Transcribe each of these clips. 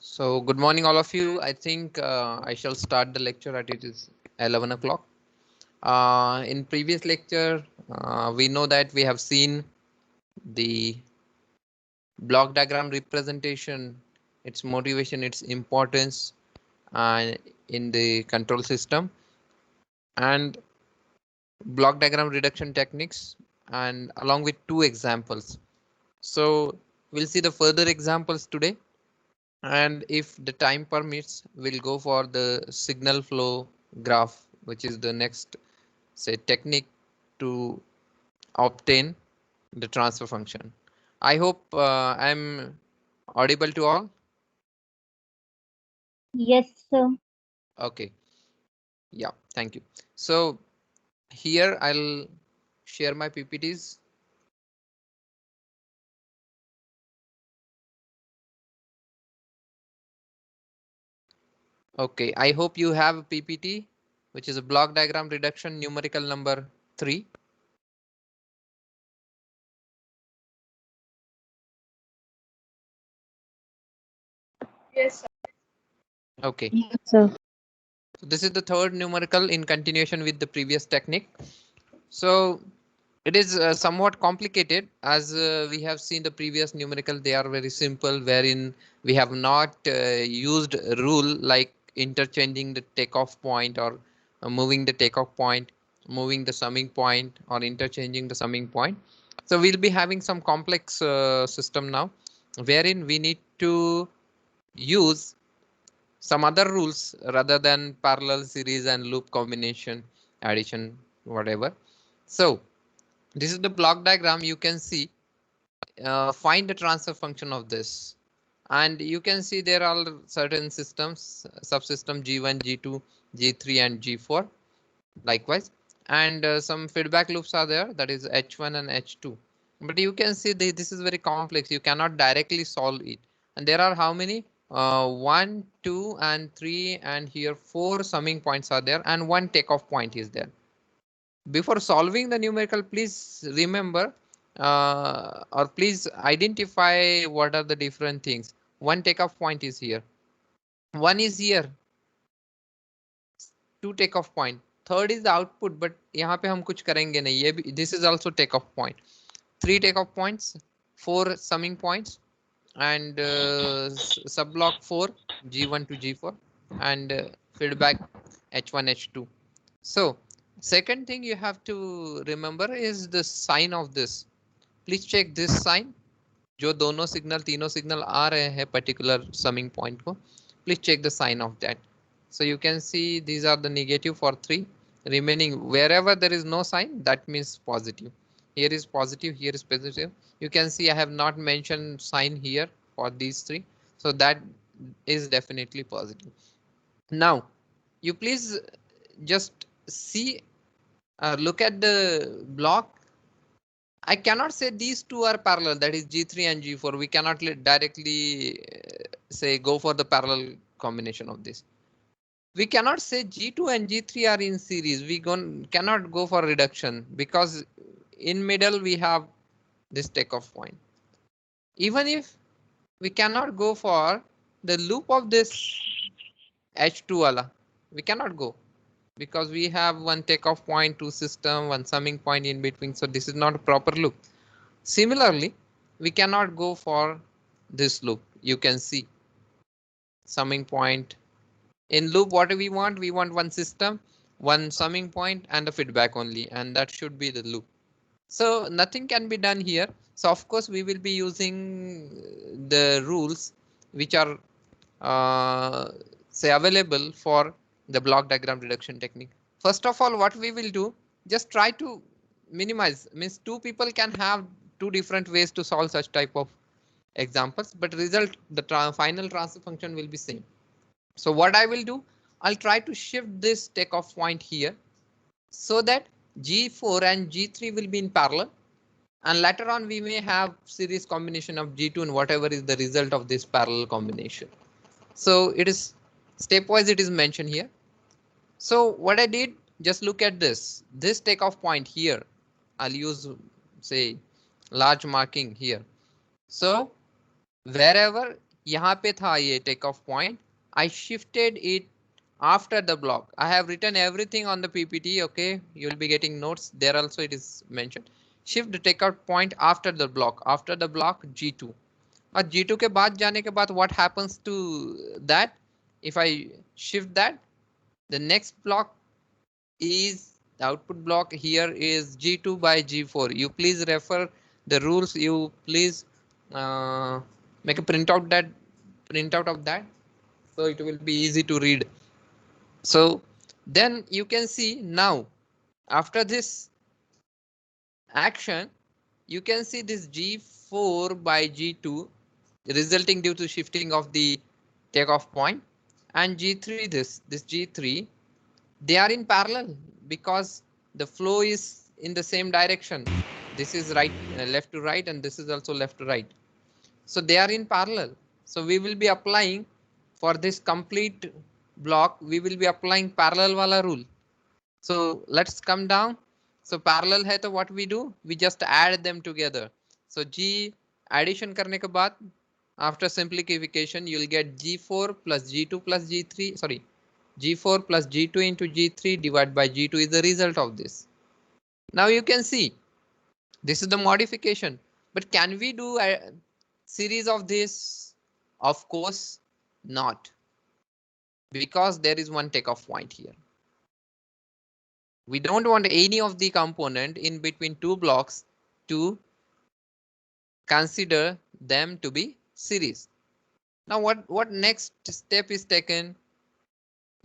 So good morning, all of you. I think I shall start the lecture at it is 11 o'clock. In previous lecture, we know that we have seen the block diagram representation, its motivation, its importance in the control system, and block diagram reduction techniques, and along with two examples. So we'll see the further examples today. And if the time permits, we'll go for the signal flow graph, which is the next, say, technique to obtain the transfer function. I hope I'm audible to all. Yes, sir. Okay. Yeah, thank you. So here I'll share my PPTs. Okay, I hope you have a PPT, which is a block diagram reduction numerical number 3. Yes, sir. Okay. Yes, sir. So this is the third numerical in continuation with the previous technique. So it is somewhat complicated, as we have seen the previous numerical. They are very simple, wherein we have not used a rule like interchanging the takeoff point, or moving the takeoff point, moving the summing point, or interchanging the summing point. So we'll be having some complex system now, wherein we need to use some other rules rather than parallel, series, and loop combination, addition, whatever. So this is the block diagram. You can see, find the transfer function of this. And you can see there are certain systems, subsystem G1, G2, G3, and G4 likewise. And some feedback loops are there, that is H1 and H2. But you can see this is very complex. You cannot directly solve it. And there are how many? 1, 2, and 3, and here 4 summing points are there, and 1 takeoff point is there. Before solving the numerical, please remember or please identify what are the different things. 1 takeoff point is here. 1 is here. 2 takeoff point. Third is the output, but यहाँ पे हम कुछ करेंगे नहीं. ये भी, this is also takeoff point. 3 takeoff points, 4 summing points, and subblock 4 G1 to G4, and feedback H1 H2. So second thing you have to remember is the sign of this. Please check this sign. जो दोनों signal तीनों signal आ रहे हैं particular summing point को, please check the sign of that. So you can see these are the negative for 3. Remaining, wherever there is no sign, that means positive. Here is positive, here is positive. You can see I have not mentioned sign here for these 3. So that is definitely positive. Now you please just see, look at the block. I cannot say these two are parallel, that is G3 and G4. We cannot directly say go for the parallel combination of this. We cannot say G2 and G3 are in series. We cannot go for reduction because in middle we have this takeoff point. Even if we cannot go for the loop of this H2 wala, we cannot go because we have one takeoff point, two system, one summing point in between. So this is not a proper loop. Similarly, we cannot go for this loop. You can see summing point. In loop, what do we want? We want one system, one summing point, and a feedback only, and that should be the loop. So nothing can be done here. So of course we will be using the rules which are say available for the block diagram reduction technique. First of all, what we will do, just try to minimize, means two people can have two different ways to solve such type of examples, but result, the final transfer function will be same. So what I will do, I'll try to shift this takeoff point here so that G4 and G3 will be in parallel, and later on we may have series combination of G2 and whatever is the result of this parallel combination. So it is stepwise, it is mentioned here. So what I did, just look at this takeoff point here. I'll use, say, large marking here. So wherever यहाँ पे था ये take off point. I shifted it after the block. I have written everything on the PPT. Okay, you will be getting notes there also. It is mentioned. Shift the takeout point after the block. After the block G2. और G2 के बाद जाने के बाद what happens to that? If I shift that, the next block is the output block here is G2 by G4. You please refer the rules. You please make a printout of that, so it will be easy to read. So then you can see now after this action, you can see this G4 by G2 resulting due to shifting of the takeoff point, and G3 this G3, they are in parallel because the flow is in the same direction. This is right left to right, and this is also left to right. So they are in parallel. So we will be applying for this complete block, we will be applying parallel wala rule. So let's come down. So parallel hai to what we do? We just add them together. So G addition karne ke baad, after simplification, you will get G4 plus G2 plus G3, sorry, G4 plus G2 into G3 divided by G2 is the result of this. Now you can see this is the modification, but can we do a series of this? Of course not, because there is one takeoff point here. We don't want any of the component in between two blocks to consider them to be series. Now what next step is taken?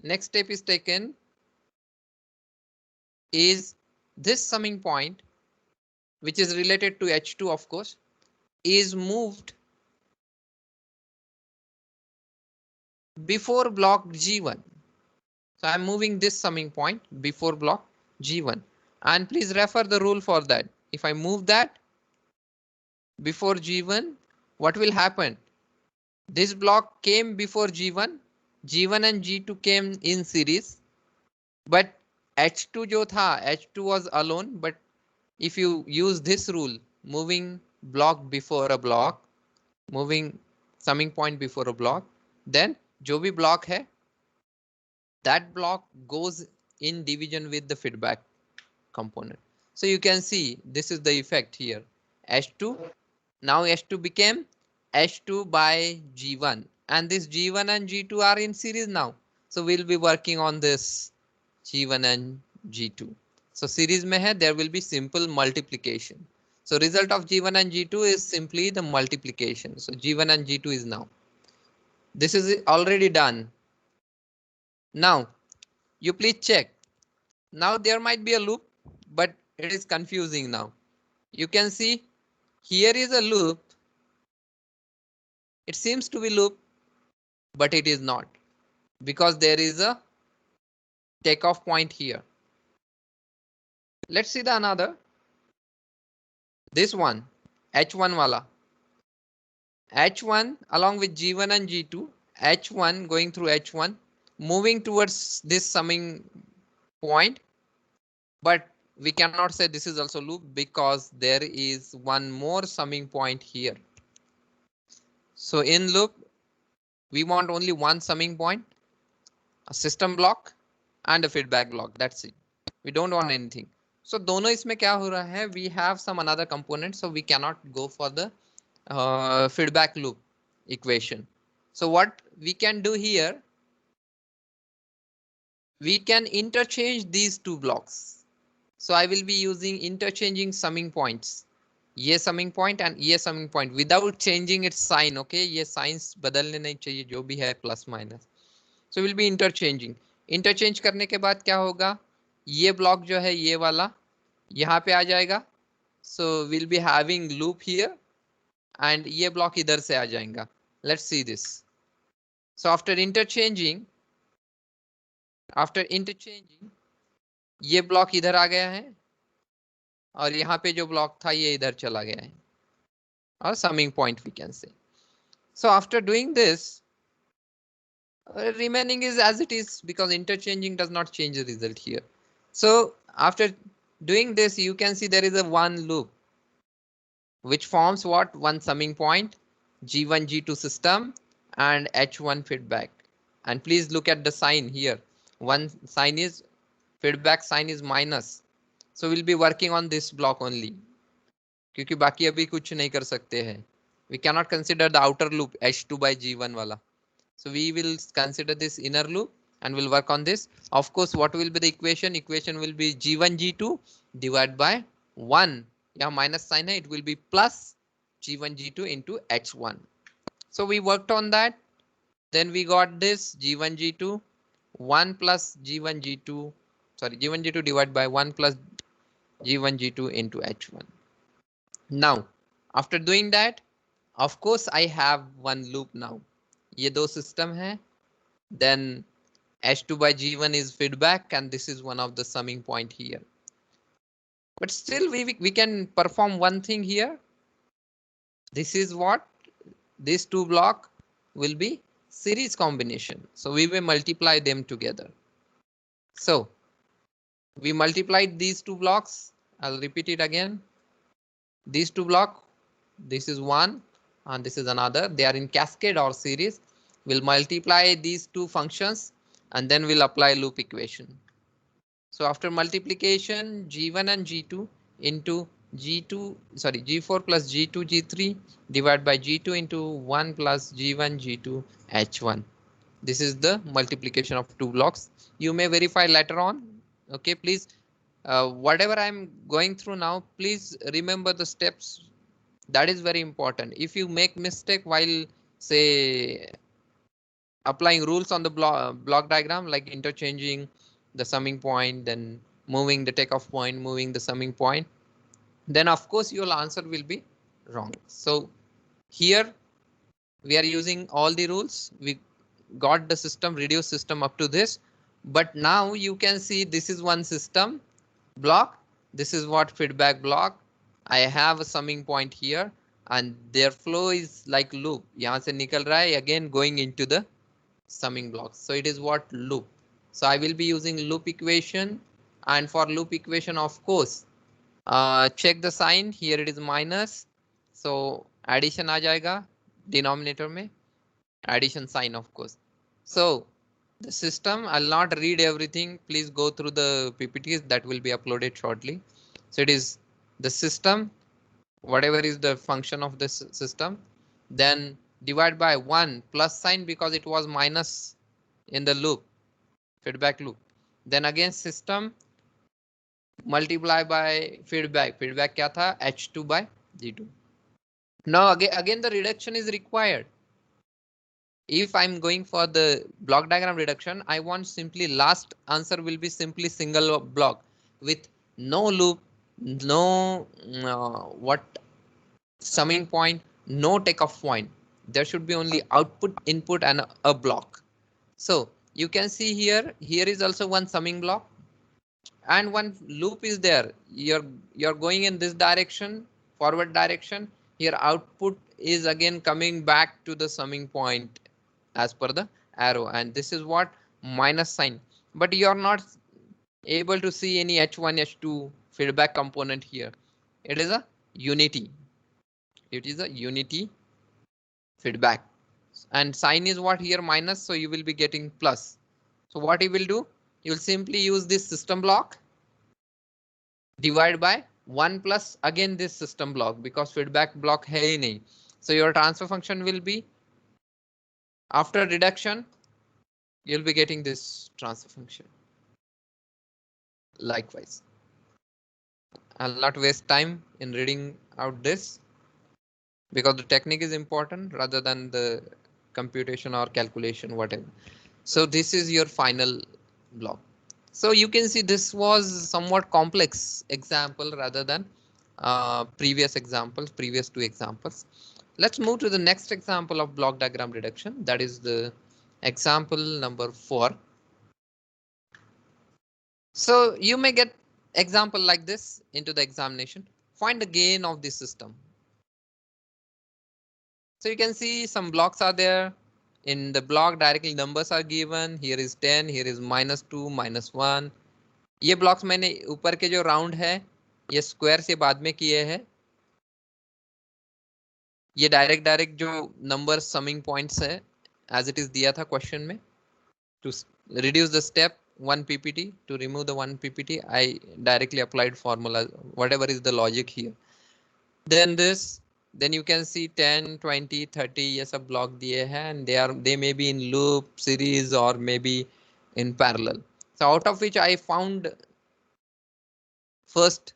Next step is taken is this summing point, which is related to H2 of course, is moved before block G1. So I'm moving this summing point before block G1, and please refer the rule for that. If I move that before G1, what will happen? This block came before G1, G1 and G2 came in series, but H2 jo tha, H2 was alone. But if you use this rule, moving block before a block, moving summing point before a block, then jo bhi block hai, that block goes in division with the feedback component. So you can see this is the effect here. H2, now H2 became H2 by G1, and this G1 and G2 are in series now. So we'll be working on this G1 and G2. So series mein hai, there will be simple multiplication. So result of G1 and G2 is simply the multiplication. So G1 and G2 is now. This is already done. Now you please check. Now there might be a loop, but it is confusing now. You can see here is a loop. It seems to be loop, but it is not, because there is a takeoff point here. Let's see the another. This one, H1 wala. H1 along with G1 and G2, H1 going through H1, moving towards this summing point, but we cannot say this is also loop because there is one more summing point here. So in loop, we want only one summing point, a system block and a feedback block. That's it. We don't want anything. So दोनों इसमें क्या हो रहा है? We have some another component, so we cannot go for the feedback loop equation. So what we can do here, we can interchange these two blocks. So I will be using interchanging summing points. ये summing point and ये summing point without changing its sign. Okay, ये signs बदलने नहीं चाहिए, जो भी है plus minus. So we'll be interchanging. Interchange करने के बाद क्या होगा? ये block जो है ये वाला यहाँ पे आ जाएगा. So we'll be having loop here, and ये block इधर से आ जाएगा. Let's see this. So after interchanging, ये block इधर आ गया है, और यहाँ पे जो block था ये इधर चला गया है, or summing point we can say. So after doing this, remaining is as it is, because interchanging does not change the result here. So after doing this, you can see there is a one loop which forms what? One summing point, G1, G2 system, and H1 feedback. And please look at the sign here. One sign is feedback sign is minus. So we'll be working on this block only. क्योंकि बाकी अभी कुछ नहीं कर सकते हैं. We cannot consider the outer loop H2 by G1 वाला. So we will consider this inner loop and we'll work on this. Of course, what will be the equation? Equation will be G1 G2 divided by 1. Yeah, minus sign hai, it will be plus G1 G2 into H1. So we worked on that. Then we got this G1 G2 1 plus G1 G2, sorry, G1 G2 divided by 1 plus G1 G2 into H1. Now, after doing that, of course, I have one loop now. ये दो system है. Then H2 by G1 is feedback, and this is one of the summing point here. But still, we can perform one thing here. This is what these two block will be series combination. So we will multiply them together. So we multiplied these two blocks. I'll repeat it again. These two block, this is one and this is another. They are in cascade or series. We'll multiply these two functions and then we'll apply loop equation. So after multiplication, G1 and G2 into G4 plus G2 G3 divided by G2 into 1 plus G1 G2 H1. This is the multiplication of two blocks. You may verify later on. Okay, please. Whatever I'm going through now, please remember the steps. That is very important. If you make mistake while say applying rules on the block diagram, like interchanging the summing point, then moving the takeoff point, moving the summing point, then of course your answer will be wrong. So here we are using all the rules. We got the system, reduced system up to this, but now you can see this is one system block. This is what feedback block. I have a summing point here and their flow is like loop. यहाँ से निकल रहा है, again going into the summing blocks. So it is what loop. So I will be using loop equation, and for loop equation, of course, check the sign. Here it is minus. So addition आ जाएगा denominator में, addition sign of course. So the system, I'll not read everything. Please go through the PPTs that will be uploaded shortly. So it is the system, whatever is the function of this system, then divide by 1 plus sign because it was minus in the loop, feedback loop. Then again system multiply by feedback. Feedback kya tha? H2 by G2. Now again the reduction is required. If I'm going for the block diagram reduction, I want simply last answer will be simply single block with no loop, no what summing point, no takeoff point. There should be only output, input and a block. So you can see here is also one summing block and one loop is there. You're going in this direction, forward direction. Here output is again coming back to the summing point as per the arrow, and this is what minus sign, but you are not able to see any H1 H2 feedback component here. It is a unity. It is a unity feedback, and sign is what here minus, so you will be getting plus. So what you will do, you will simply use this system block divide by 1 plus again this system block because feedback block hai hi nahi. So your transfer function will be after reduction, you'll be getting this transfer function. Likewise, I'll not waste time in reading out this because the technique is important rather than the computation or calculation, whatever. So this is your final block. So you can see this was somewhat complex example rather than previous two examples. Let's move to the next example of block diagram reduction. That is the example number 4. So you may get example like this into the examination. Find the gain of the system. So you can see some blocks are there. In the block directly numbers are given. Here is 10, here is -2, -1. ये blocks मैंने ऊपर के जो round है ये square से बाद में किए हैं. ये डायरेक्ट जो नंबर समिंग पॉइंट्स है as it is दिया था question में. To reduce the step 1 ppt, to remove the 1 ppt, I directly applied formula, whatever is the logic here. Then this, then you can see 10, 20, 30 ये सब block दिए हैं, and they may be in loop, series, or maybe in parallel. So out of which I found first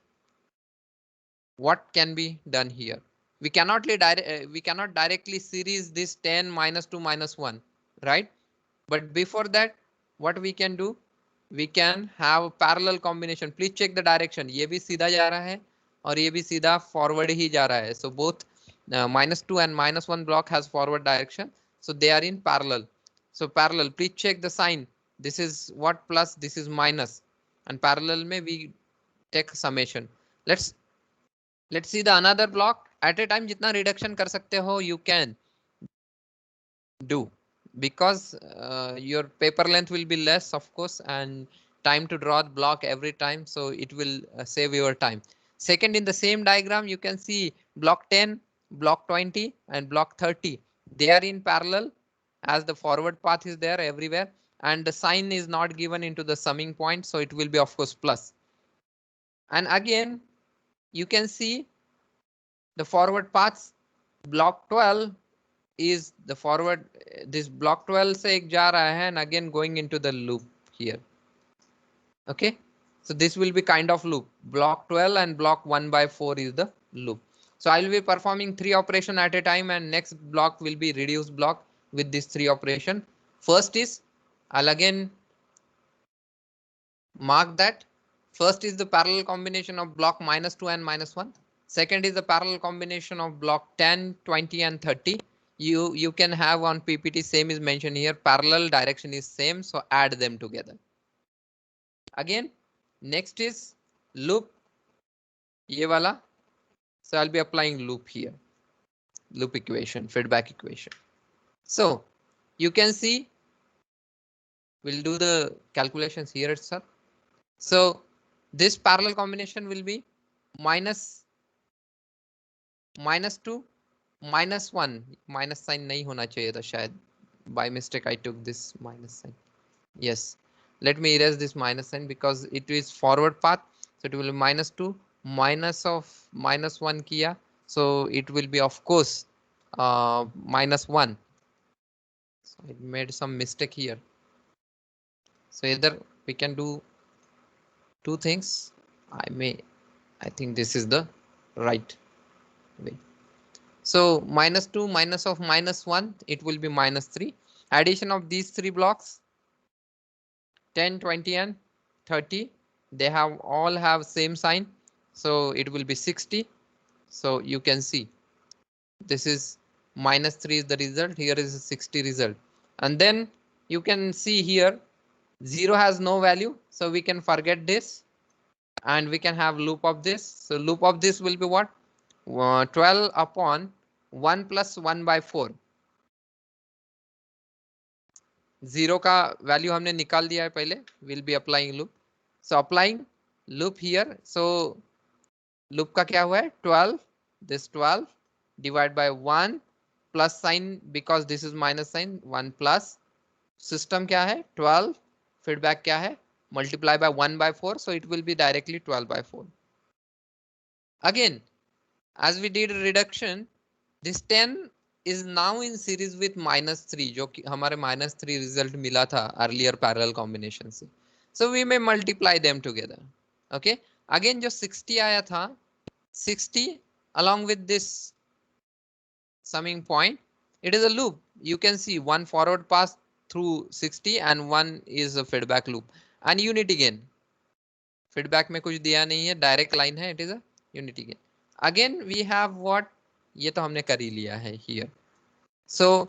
what can be done here. We cannot directly series this 10 minus 2 minus 1, right? But before that, what we can do, we can have a parallel combination. Please check the direction. ये भी सीधा जा रहा है और ये भी सीधा forward ही जा रहा है. So both -2 and -1 block has forward direction. So they are in parallel. So parallel, please check the sign. This is what plus, this is minus. And parallel में we take summation. Let's see the another block. At a time जितना reduction कर सकते हो, you can do, because your paper length will be less, of course, and time to draw the block every time, so it will save your time. Second, in the same diagram you can see block 10, block 20, and block 30. They are in parallel, as the forward path is there everywhere, and the sign is not given into the summing point, so it will be of course plus. And again you can see the forward paths. Block 12 is the forward, this block 12 से एक जा रहा है, and again going into the loop here. Okay, so this will be kind of loop. Block 12 and block 1/4 is the loop. So I will be performing 3 operation at a time, and next block will be reduced block with this 3 operation. First is, I'll again mark that. First is the parallel combination of block -2 and -1. Second is the parallel combination of block 10, 20, and 30. You can have on PPT, same is mentioned here, parallel direction is same, so add them together. Again, next is loop, ye wala. So I'll be applying loop here, loop equation, feedback equation. So you can see, we'll do the calculations here itself. So this parallel combination will be -2 -1, minus sign नहीं होना चाहिए था शायद, by mistake I took this minus sign. Yes, let me erase this minus sign because it is forward path, so it will be -2 minus of -1 किया, so it will be of course -1. So I made some mistake here. So either we can do two things. I think this is the right way. So -2 minus of -1, it will be -3. Addition of these 3 blocks, 10, 20, and 30, they all have same sign, so it will be 60. So you can see this is -3 is the result, here is a 60 result. And then you can see here 0 has no value, so we can forget this, and we can have loop of this. So loop of this will be what? 12 upon 1 plus 1/4. 0 का value हमने निकाल दिया है पहले. We'll be applying loop. So applying loop here. So loop का क्या हुआ है? 12. This 12 divide by 1 plus sign, because this is minus sign, 1 plus. System क्या है? 12. Feedback क्या है? Multiply by 1/4. So it will be directly 12/4. Again, as we did reduction, this 10 is now in series with -3, जो कि हमारे -3 result मिला था earlier parallel combination से. So we may multiply them together. Okay. Again जो 60 आया था, 60 along with this summing point, it is a loop. You can see one forward pass through 60 and one is a feedback loop. And unity gain. Feedback में कुछ दिया नहीं है, direct line है, it is a unity gain. Again we have what? ये तो हमने कर ही लिया है here. So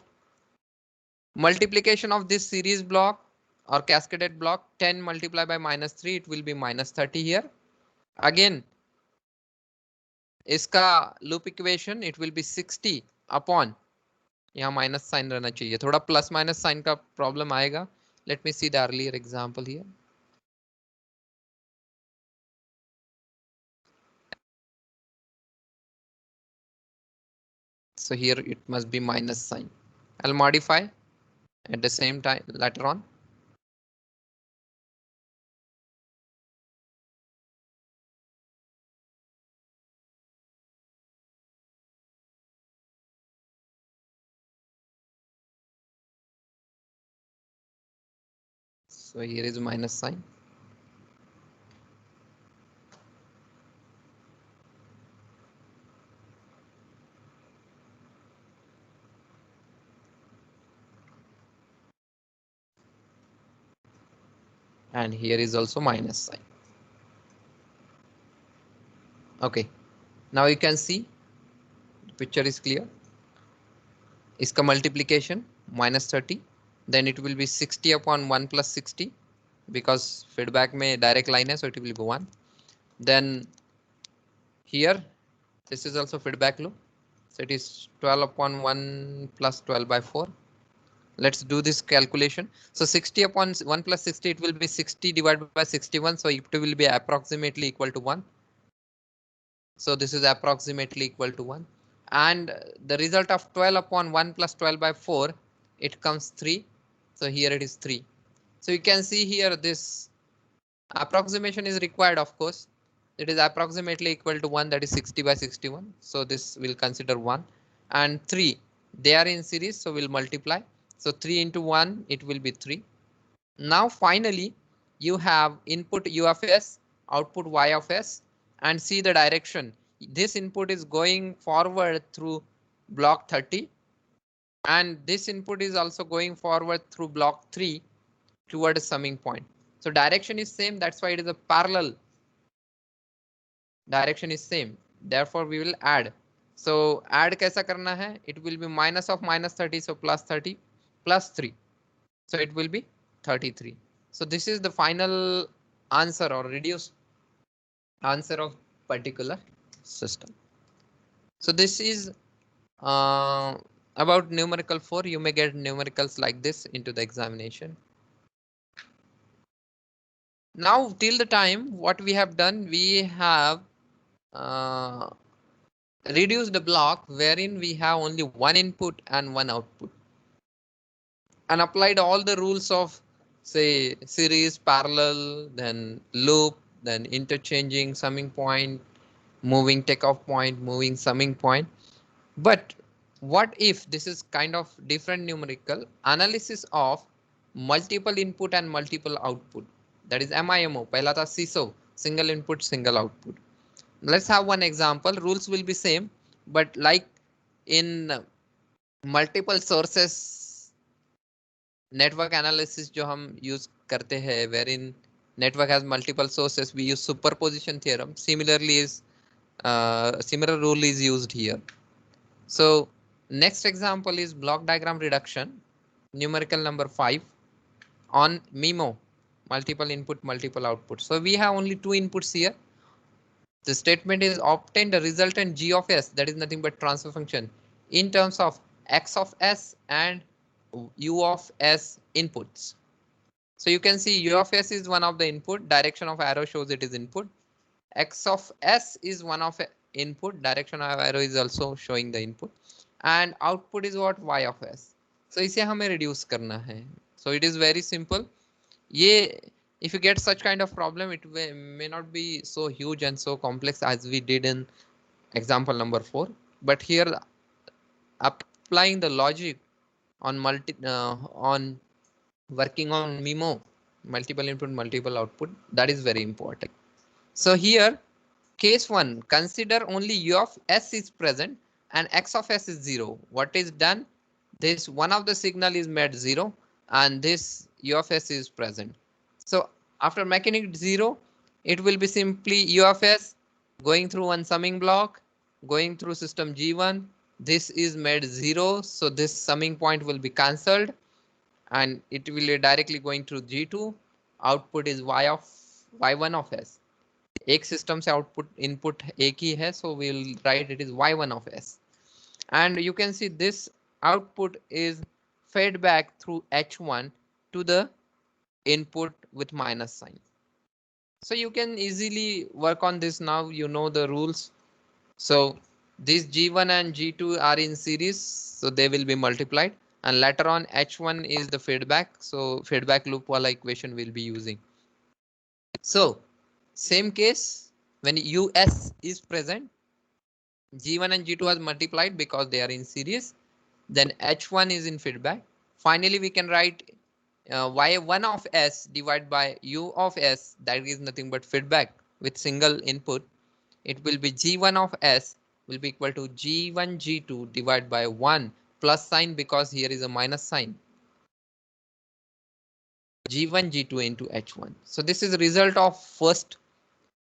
multiplication of this series block or cascaded block, 10 multiplied by -3, it will be -30 here. Again, इसका loop equation, it will be 60 upon, यहाँ minus sign रहना चाहिए, थोड़ा प्लस माइनस साइन का प्रॉब्लम आएगा. Let me see the earlier example here. So here it must be minus sign. I'll modify at the same time later on. So here is minus sign. And here is also minus sign. Okay, now you can see the picture is clear. इसका multiplication minus 30, then it will be 60 upon 1 plus 60 because feedback में direct line है, so it will be 1. Then here this is also feedback loop, so it is 12 upon 1 plus 12 by 4. Let's do this calculation. So 60 upon 1 plus 60, it will be 60 divided by 61, so it will be approximately equal to 1. So this is approximately equal to 1. And the result of 12 upon 1 plus 12 by 4, it comes 3. So here it is 3. So you can see here this approximation is required, of course. It is approximately equal to 1, that is 60 by 61. So this will consider 1 and 3. They are in series, so we'll multiply. So 3 into 1, it will be 3. Now finally, you have input U of S, output Y of S, and see the direction. This input is going forward through block 30, and this input is also going forward through block 3 toward a summing point. So direction is same, that's why it is a parallel. Direction is same, therefore we will add. So add कैसा करना है? It will be minus of minus 30, so plus 30 plus 3. So it will be 33. So this is the final answer or reduced answer of particular system. So this is about numerical 4. You may get numericals like this into the examination. Now till the time what we have done, we have reduced the block wherein we have only one input and one output, and applied all the rules of say series, parallel, then loop, then interchanging summing point, moving takeoff point, moving summing point. But what if this is kind of different numerical analysis of multiple input and multiple output? That is MIMO. पहला था CISO, single input, single output. Let's have one example. Rules will be same, but like in multiple sources network analysis जो हम use करते हैं, wherein network has multiple sources, we use superposition theorem. Similarly is similar rule is used here. So next example is block diagram reduction, numerical number 5 on MIMO, multiple input, multiple output. So we have only two inputs here. The statement is obtain the resultant G of S, that is nothing but transfer function, in terms of X of S and U of S inputs. So you can see U of S is one of the input, direction of arrow shows it is input. X of S is one of input, direction of arrow is also showing the input, and output is what? Y of S. So इसे हमें reduce करना है. So it is very simple. ये if you get such kind of problem, it may not be so huge and so complex as we did in example number 4. But here applying the logic on on working on MIMO, multiple input, multiple output, that is very important. So here case 1, consider only U of S is present and X of S is 0. What is done? This one of the signal is made 0 and this U of S is present. So after making it 0, it will be simply U of S going through one summing block, going through system G1. This is made 0, so this summing point will be cancelled and it will be directly going through G2. Output is Y1 of S. एक system से output input एक ही है, so we will write it is y1 of s, and you can see this output is fed back through h1 to the input with minus sign. So you can easily work on this now, you know the rules. So these g1 and g2 are in series, so they will be multiplied. and later on H1 is the feedback. So feedback loop wala equation we'll be using. So same case, when US is present, G1 and G2 are multiplied because they are in series. Then H1 is in feedback. Finally, we can write Y1 of S divided by U of S, that is nothing but feedback with single input. It will be G1 of S will be equal to G1 G2 divided by 1 plus sign because here is a minus sign. G1 G2 into H1. So this is the result of first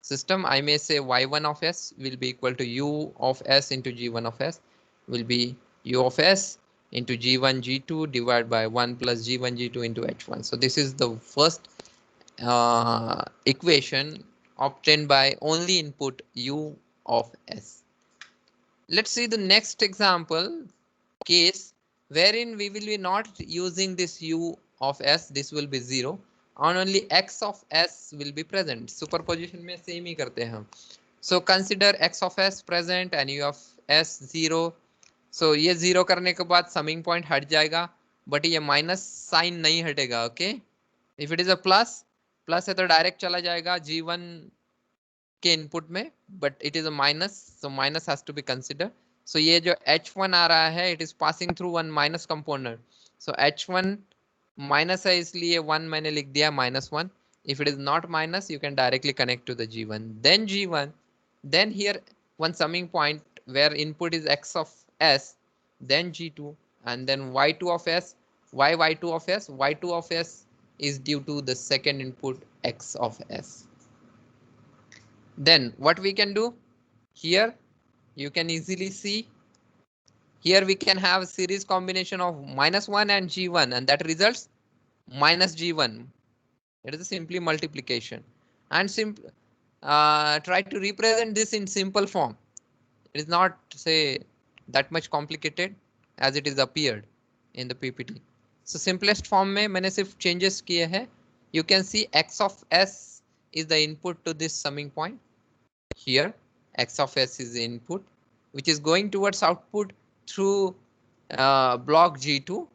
system. I may say Y1 of S will be equal to U of S into G1 of S will be U of S into G1 G2 divided by 1 plus G1 G2 into H1. So this is the first equation obtained by only input U of S. Let's see the next example case wherein we will be not using this U of S. This will be 0 and only X of S will be present. Superposition में same ही करते हैं हम. So consider X of S present and U of S 0. So ये 0 करने के बाद summing point हट जाएगा, but ये minus sign नहीं हटेगा. Okay, if it is a plus है तो direct चला जाएगा G1 के इनपुट में, but it is a minus, so minus has to be consider. So ये जो H1 आ रहा है it is passing through one minus component. So H1 minus है इसलिए 1 मैंने लिख दिया -1. if it is not minus you can directly connect to the G1, then G1, then here one summing point where input is X of S, then G2, and then Y2 of S. Why Y2 of S? Y2 of S is due to the second input X of S. Then what we can do here, you can easily see here we can have a series combination of -1 and G1 and that results minus G1. It is simply multiplication and try to represent this in simple form. It is not say that much complicated as it is appeared in the PPT. So simplest form में मैंने सिर्फ changes किए हैं. You can see X of S is the input to this summing point. Here X of S is the input which is going towards output through block G2.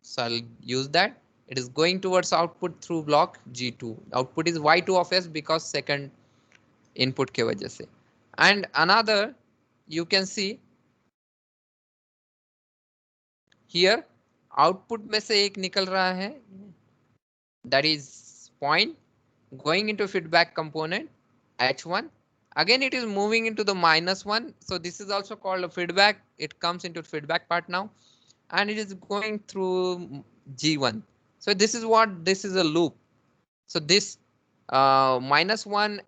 So I'll use that. It is going towards output through block G2. Output is Y2 of S because second input के वजह से. And another you can see here output में से एक निकल रहा है, that is point going into feedback component H1. Again it is moving into the -1, so this is also called a feedback. It comes into feedback part now and it is going through G1. So this is a loop. So this -1,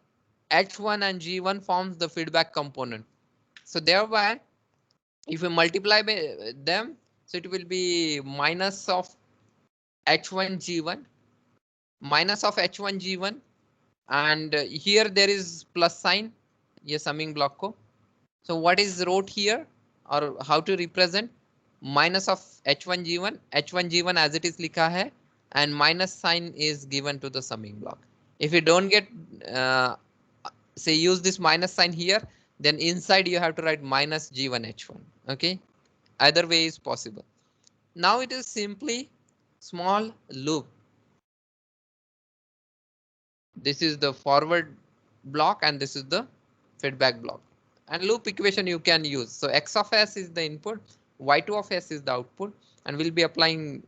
H1 and G1 forms the feedback component. So thereby if we multiply by them, so it will be minus of H1 G1, minus of H1 G1, and here there is plus sign, ये summing block को. So what is wrote here or how to represent? Minus of H1 G1 as it is लिखा है and minus sign is given to the summing block. If you don't get say use this minus sign here, then inside you have to write minus G1 H1. Okay, either way is possible. Now it is simply small loop. This is the forward block and this is the feedback block, and loop equation you can use. So X of S is the input, Y2 of S is the output, and we'll be applying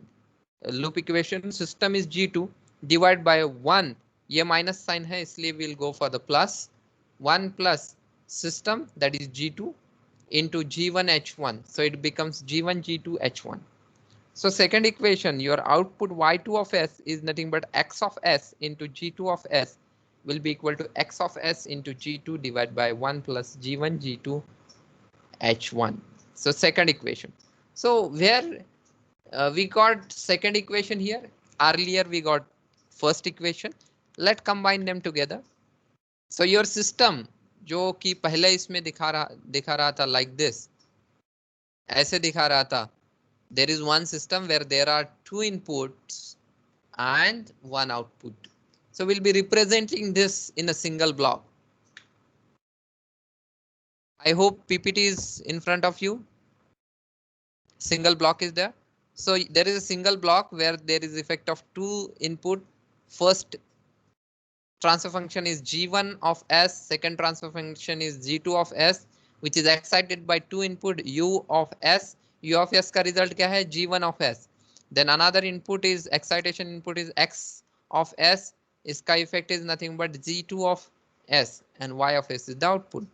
loop equation. System is G2 divided by 1. ये minus sign है इसलिए we'll go for the plus. 1 plus system, that is G2, into G1 H1. So it becomes G1 G2 H1. So second equation, your output Y2 of S is nothing but X of S into G2 of S will be equal to X of S into G2 divided by 1 plus G1 G2 H1. So second equation. So where we got second equation here, earlier we got first equation. Let's combine them together. So your system जो कि पहले इसमें दिखा रहा था like this, ऐसे दिखा रहा था. There is one system where there are 2 inputs and 1 output. So we'll be representing this in a single block. I hope PPT is in front of you. Single block is there. So there is a single block where there is effect of two input. First transfer function is g1 of s, second transfer function is g2 of s, which is excited by two input u of s. U of s का result क्या है? g1 of s. Then another input is excitation input is x of s. इसका effect is nothing but g2 of s and y of s is the output.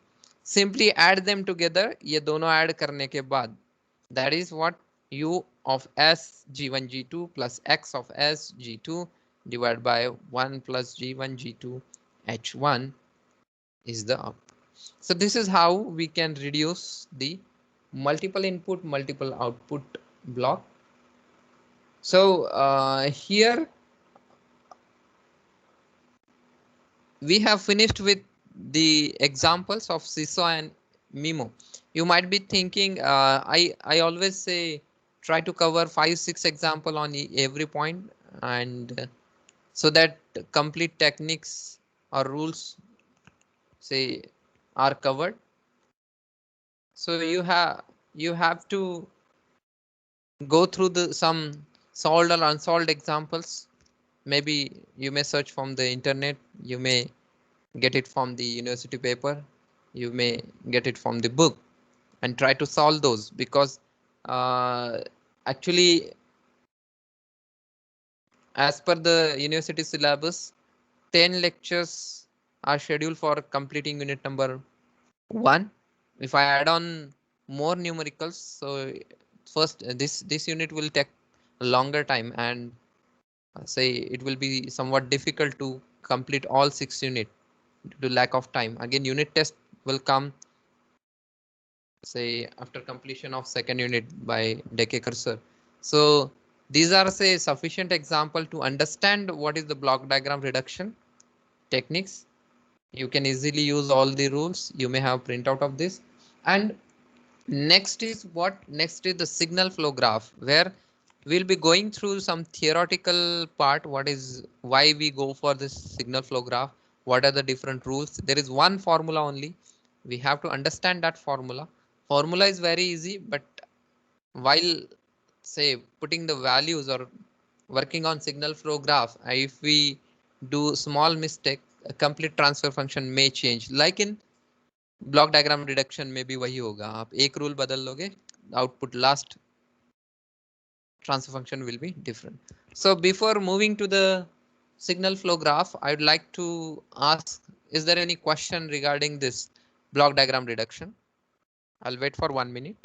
Simply add them together. ये दोनों add करने के बाद that is what u of s g1 g2 plus x of s g2 divided by 1 plus g1 g2 h1 is the output. So this is how we can reduce the multiple input multiple output block. So here we have finished with the examples of Seesaw and Mimo. You might be thinking, I always say try to cover 5-6 example on every point, and so that complete techniques or rules say are covered. So you have to go through the some solved or unsolved examples. Maybe you may search from the internet, you may get it from the university paper, you may get it from the book, and try to solve those, because uh, actually as per the university syllabus 10 lectures are scheduled for completing unit number 1. If I add on more numericals, so first this unit will take a longer time, and say it will be somewhat difficult to complete all 6 units due to lack of time. Again, unit test will come say after completion of second unit by decay cursor. So these are say sufficient example to understand what is the block diagram reduction techniques. You can easily use all the rules. You may have printout of this. And next is what? Next is the signal flow graph, where we'll be going through some theoretical part. What is, why we go for this signal flow graph? What are the different rules? There is one formula only. We have to understand that formula. Formula is very easy, but while say putting the values or working on signal flow graph, if we do small mistake, a complete transfer function may change. Like in block diagram reduction में भी वही होगा, आप एक rule बदल लोगे, output last transfer function will be different. So before moving to the signal flow graph, I would like to ask, is there any question regarding this block diagram reduction? I'll wait for 1 minute.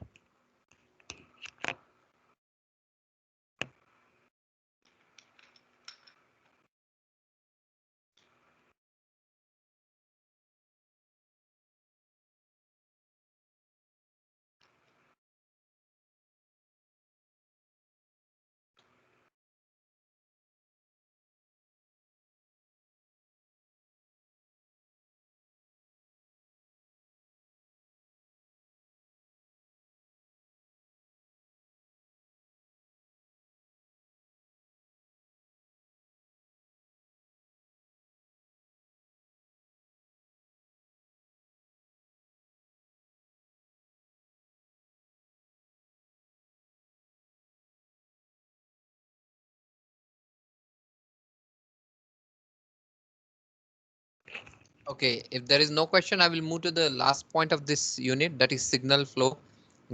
Okay, if there is no question, I will move to the last point of this unit, that is signal flow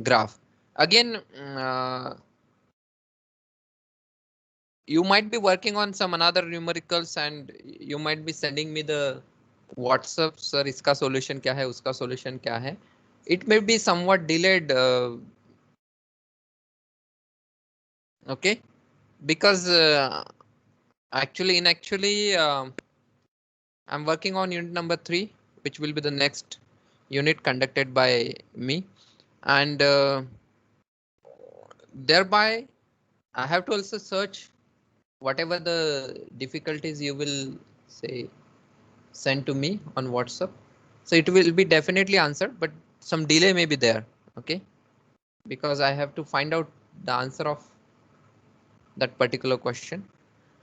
graph. Again, you might be working on some another numericals and you might be sending me the WhatsApp, sir, iska solution kya hai, uska solution kya hai. It may be somewhat delayed, okay, because actually I'm working on unit number 3, which will be the next unit conducted by me, and thereby I have to also search whatever the difficulties you will say send to me on WhatsApp. So it will be definitely answered, but some delay may be there, okay, because I have to find out the answer of that particular question.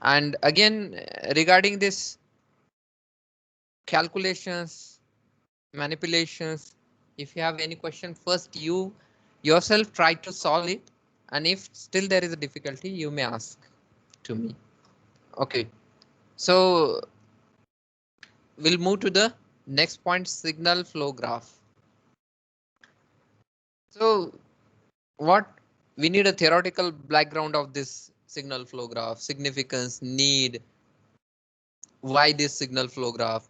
And again, regarding this calculations, manipulations, if you have any question, first you yourself try to solve it, and if still there is a difficulty, you may ask to me. Okay, so we'll move to the next point, signal flow graph. So what we need a theoretical background of this signal flow graph, significance, need, why this signal flow graph,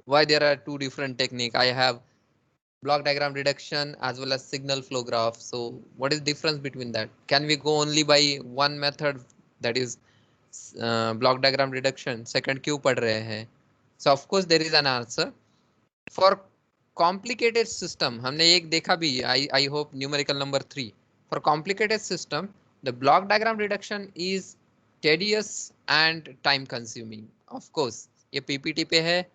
why there are two different technique. I have block diagram reduction as well as signal flow graph. So what is difference between that? Can we go only by one method, that is block diagram reduction? Second क्यों पढ़ रहे हैं? So of course there is an answer. For complicated system, हमने एक देखा भी, I hope numerical number 3. For complicated system, the block diagram reduction is tedious and time consuming. Of course, ये PPT पे है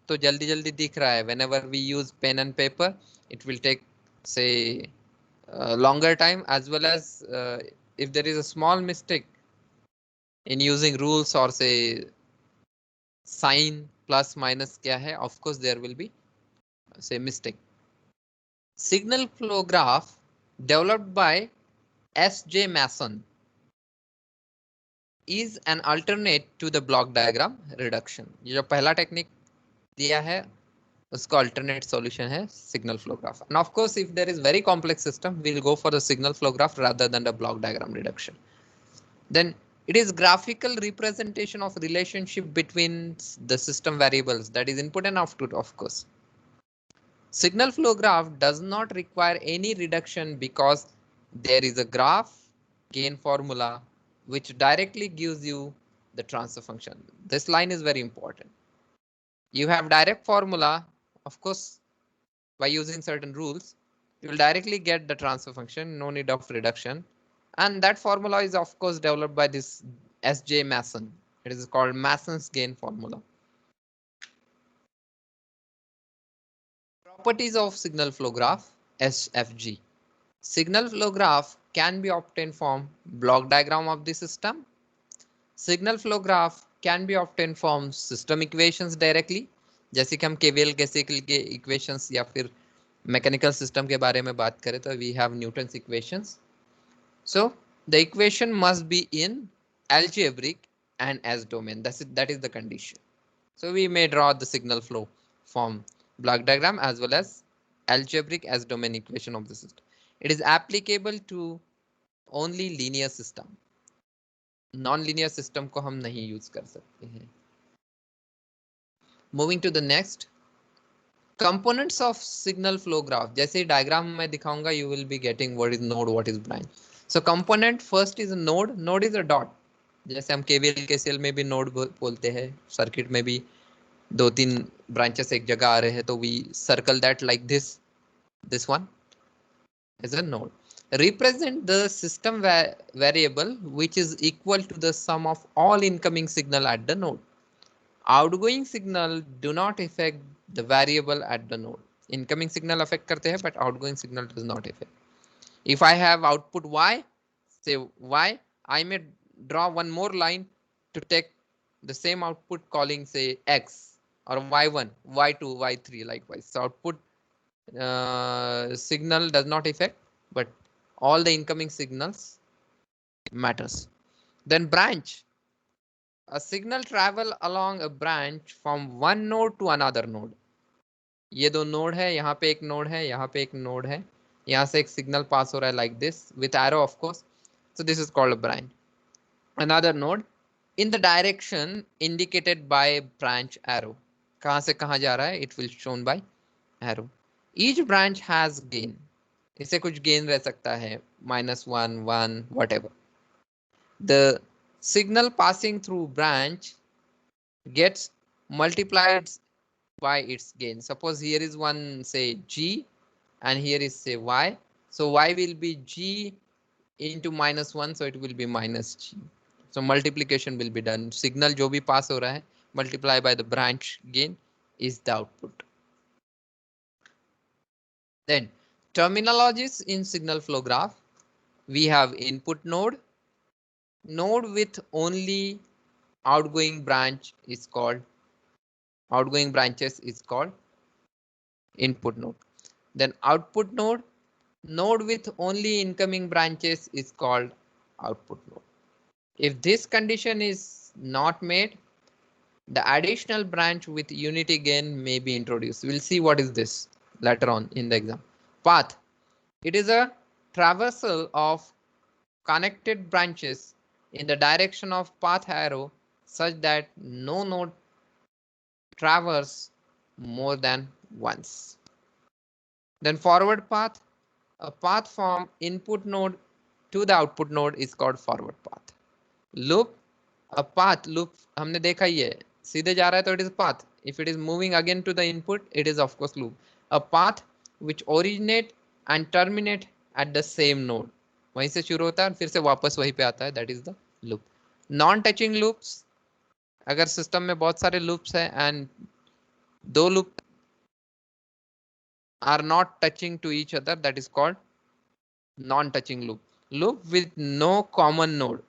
तो जल्दी जल्दी दिख रहा है. Whenever we use pen and paper, it will take say longer time, as well as if there is a small mistake in using rules or say sign plus minus क्या है, of course there will be say mistake. Signal flow graph developed by S.J. Mason is an alternate to the block diagram reduction. ये जो पहला technique दिया है उसका alternate solution है signal flow graph. And of course, if there is very complex system, we'll go for the signal flow graph rather than the block diagram reduction. Then it is graphical representation of relationship between the system variables, that is input and output, of course. Signal flow graph does not require any reduction because there is a graph gain formula which directly gives you the transfer function. This line is very important. You have direct formula, of course, by using certain rules, you will directly get the transfer function, no need of reduction. And that formula is of course developed by this S.J. Mason. It is called Mason's gain formula. Properties of signal flow graph, SFG. Signal flow graph can be obtained from block diagram of the system. Signal flow graph can be obtained from system equations directly. जैसे कि हम KVL KCL के equations या फिर mechanical system के बारे में बात करें तो we have Newton's equations. So the equation must be in algebraic and S domain. That is the condition. So we may draw the signal flow from block diagram as well as algebraic S domain equation of the system. It is applicable to only linear system. Non-linear system को हम नहीं use कर सकते हैं. Moving to the next. Components of signal flow graph. जैसे diagram मैं दिखाऊंगा, you will be getting what is node, what is branch. So component first is a node. Node is a dot. जैसे हम KVL KCL में भी node बोलते हैं, circuit में भी दो तीन branches एक जगह आ रहे हैं तो we circle that like this. This one is a node. Represent the system variable which is equal to the sum of all incoming signal at the node. Outgoing signal do not affect the variable at the node. Incoming signal affect करते हैं but outgoing signal does not affect. If I have output y, say y, I may draw one more line to take the same output calling say x or y1, y2, y3 likewise. So output signal does not affect, but all the incoming signals matters. Then branch. A signal travel along a branch from one node to another node. ये दो node है, यहाँ पे एक node है, यहाँ पे एक नोड है, यहाँ से एक सिग्नल पास हो रहा है like this with arrow of course. So this is called a branch. Another node in the direction indicated by branch arrow. कहाँ से कहाँ जा रहा है? It will shown by arrow. Each branch has gain. इसे कुछ gain रह सकता है, -1, 1, whatever. The signal passing through branch gets multiplied by its gain. Suppose here is one say G and here is say Y. So Y will be G into -1, so it will be minus G. So multiplication will be done. Signal जो भी pass हो रहा है, multiply by the branch gain is the output. Then terminologies in signal flow graph. We have input node. Node with only outgoing branch is called outgoing branches is called input node. Then output node Node with only incoming branches is called output node. If this condition is not made, the additional branch with unity gain may be introduced. We'll see what is this later on in the exam. Path. It is a traversal of connected branches in the direction of path arrow such that no node traverse more than once. Then forward path. A path from input node to the output node is called forward path. Loop. A path loop हमने देखा ही है, सीधे जा रहा है तो it is path. If it is moving again to the input, it is of course loop. A path which originate and terminate at the same node. वहीं से शुरू होता है और फिर से वापस वहीं पे आता है, that is the loop. Non touching loops, अगर सिस्टम में बहुत सारे लूप्स हैं एंड दो loop are not touching to each other, that is called non touching loop. Loop with no common node.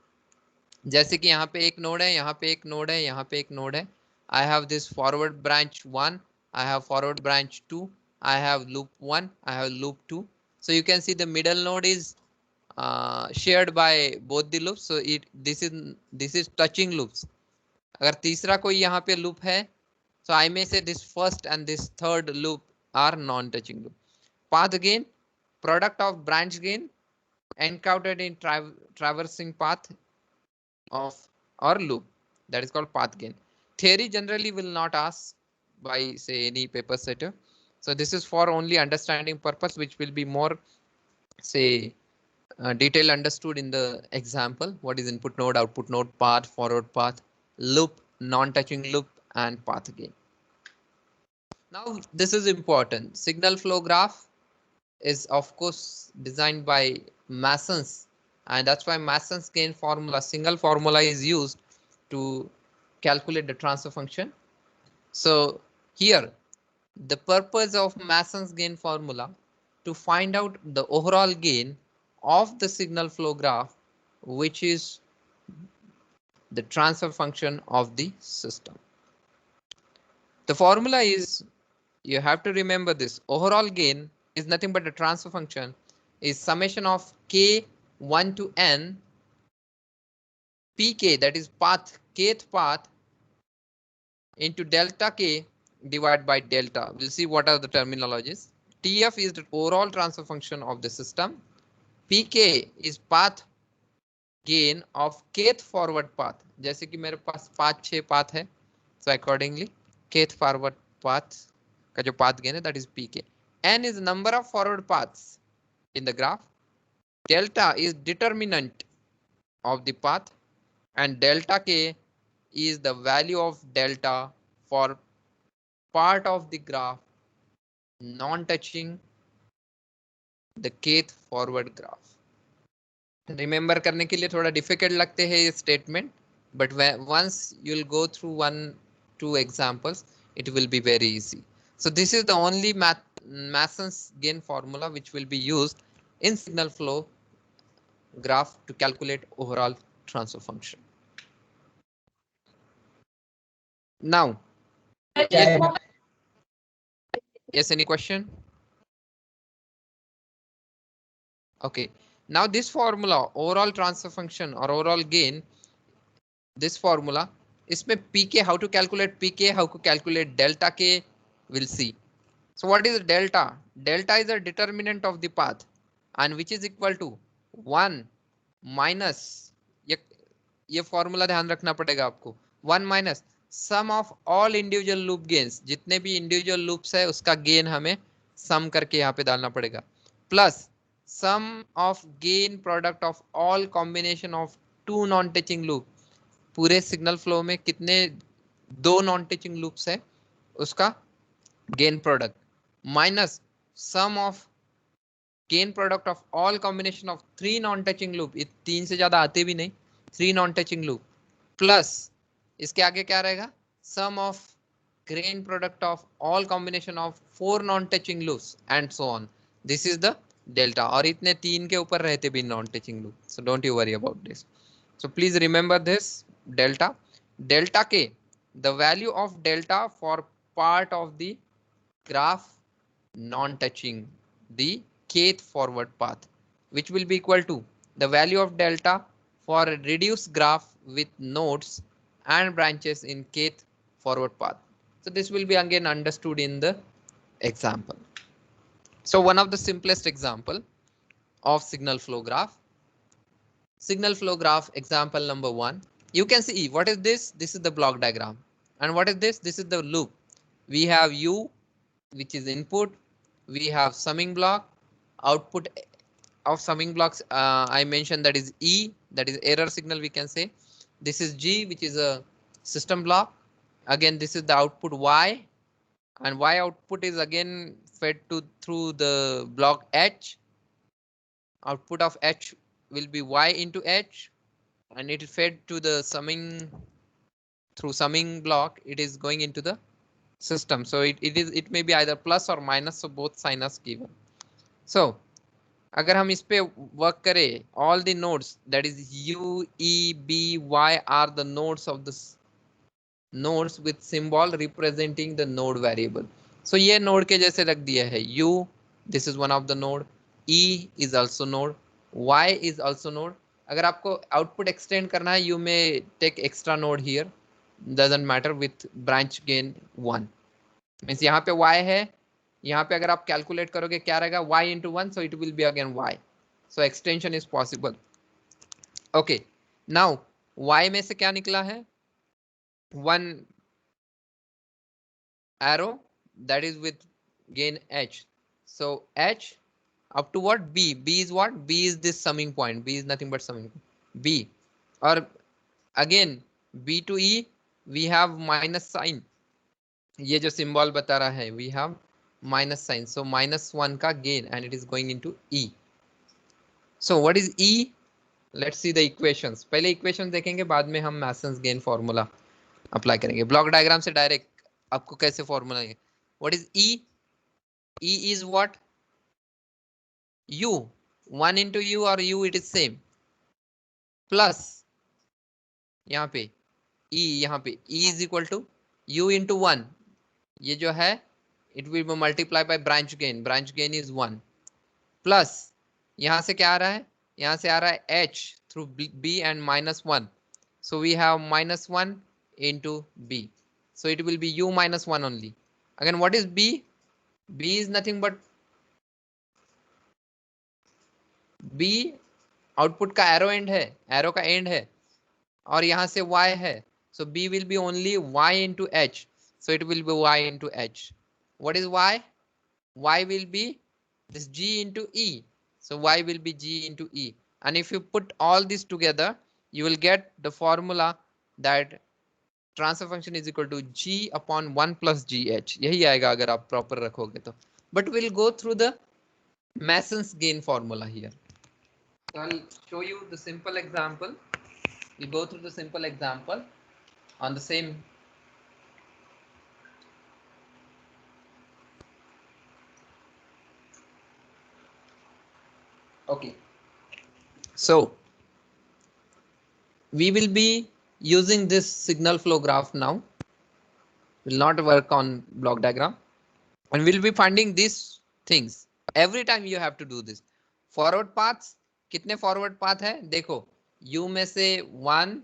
जैसे कि यहाँ पे एक नोड है, यहाँ पे एक नोड है, यहाँ पे एक नोड है. I have this forward branch 1, I have forward branch 2, I have loop 1, I have loop 2. So you can see the middle node is shared by both the loops. So this is touching loops. अगर तीसरा कोई यहाँ पे loop है, so I may say this first and this third loop are non-touching loop. Path gain, product of branch gain encountered in traversing path of or loop, that is called path gain. Theory generally will not ask by say any paper setter. So this is for only understanding purpose, which will be more say detail understood in the example. What is input node, output node, path, forward path, loop, non-touching loop, and path gain. Now this is important. Signal flow graph is of course designed by Mason's, and that's why Mason's gain formula, single formula, is used to calculate the transfer function. So here the purpose of Mason's gain formula to find out the overall gain of the signal flow graph, which is the transfer function of the system. The formula is, you have to remember this, overall gain is nothing but a transfer function is summation of k1 to n pk, that is path, kth path, into delta k divided by delta. We'll see what are the terminologies. TF is the overall transfer function of the system. PK is path gain of kth forward path. जैसे कि मेरे पास 5-6 path है, so accordingly kth forward path का जो path gain है, that is PK. N is number of forward paths in the graph. Delta is determinant of the path, and delta K is the value of delta for part of the graph non-touching the kth forward graph. Remember करने के लिए थोड़ा difficult लगते हैं ये statement, but once you'll go through 1-2 examples, it will be very easy. So this is the only Mason's gain formula which will be used in signal flow graph to calculate overall transfer function. Now, yes, any question? Okay, now this formula, overall transfer function or overall gain, this formula, इसमें PK, how to calculate PK, how to calculate delta K, we'll see. So what is delta? Delta is a determinant of the path, and which is equal to 1 minus, ये formula ध्यान रखना पड़ेगा आपको, 1 minus sum of all individual loop gains, जितने भी individual loops है उसका gain हमें sum करके यहाँ पे डालना पड़ेगा, plus sum of gain product of all combination of two non-touching loop. पूरे सिग्नल फ्लो में कितने दो नॉन टचिंग लूप्स है उसका gain product, minus sum of gain product of all combination of 3 non touching loop, ये 3 से ज्यादा आते भी नहीं, 3 नॉन टचिंग लूप, प्लस इसके आगे क्या रहेगा, sum of gain product of all combination of 4 non touching loops and so on. This is the delta, और इतने 3 के ऊपर रहते भी non touching loop, so don't you worry about this. So please remember this delta. Delta K, the value of delta for part of the graph non-touching the kth forward path, which will be equal to the value of delta for a reduced graph with nodes and branches in kth forward path. So this will be again understood in the example. So one of the simplest example of signal flow graph. Signal flow graph example number 1. You can see what is this? This is the block diagram. And what is this? This is the loop. We have U, which is input. We have summing block. Output of summing blocks, I mentioned that is E, that is error signal we can say. This is G, which is a system block. Again, this is the output Y, and Y output is again fed to through the block H. Output of H will be Y into H, and it is fed to the summing through summing block. It is going into the system. So it may be either plus or minus, so both sign are given. So अगर हम इस पे work करें, all the nodes that is U, E, B, Y are the nodes of the nodes with symbol representing the node variable. So ये node के जैसे रख दिया है. U, this is one of the node. E is also node. Y is also node. अगर आपको output extend करना है, you may take extra node here. Doesn't matter with branch gain 1. Means यहाँ पे y है, यहाँ पे अगर आप कैलकुलेट करोगे क्या रहेगा, y into 1, so it will be again y. So extension is possible. Okay, now y में से क्या निकला है? One arrow that is with gain h. So h up to what? B. B is what? B is this summing point. B is nothing but summing point. B. Or again B to E we have minus sign. ये जो symbol बता रहा है, we have minus sign. So -1 का gain and it is going into E. So what is E? Let's see the equations. पहले equations देखेंगे, बाद में हम Mason's gain formula apply करेंगे. Block diagram से direct आपको कैसे formula है? What is E? E is what? U. 1 into U or U it is same. Plus यहाँ पे E, यहाँ पे E is equal to U into 1. ये जो है it will be multiplied by branch gain. Branch gain is 1. Plus यहाँ से क्या आ रहा है? यहाँ से आ रहा है H through B and -1. So we have -1 into B. So it will be U -1 only. Again, what is B? B is nothing but B output का arrow end है, arrow का end है, और यहाँ से Y है. So B will be only Y into H. So it will be Y into H. What is Y? Y will be this G into E. So Y will be G into E. And if you put all this together, you will get the formula that transfer function is equal to G upon 1 plus GH. यही आएगा अगर आप proper रखोगे तो. But we'll go through the Mason's gain formula here. So I'll show you the simple example. We'll go through the simple example on the same. Okay. So we will be using this signal flow graph now. Will not work on block diagram, and we'll be finding these things. Every time you have to do this. Forward paths, कितने forward path है? देखो, U में से 1,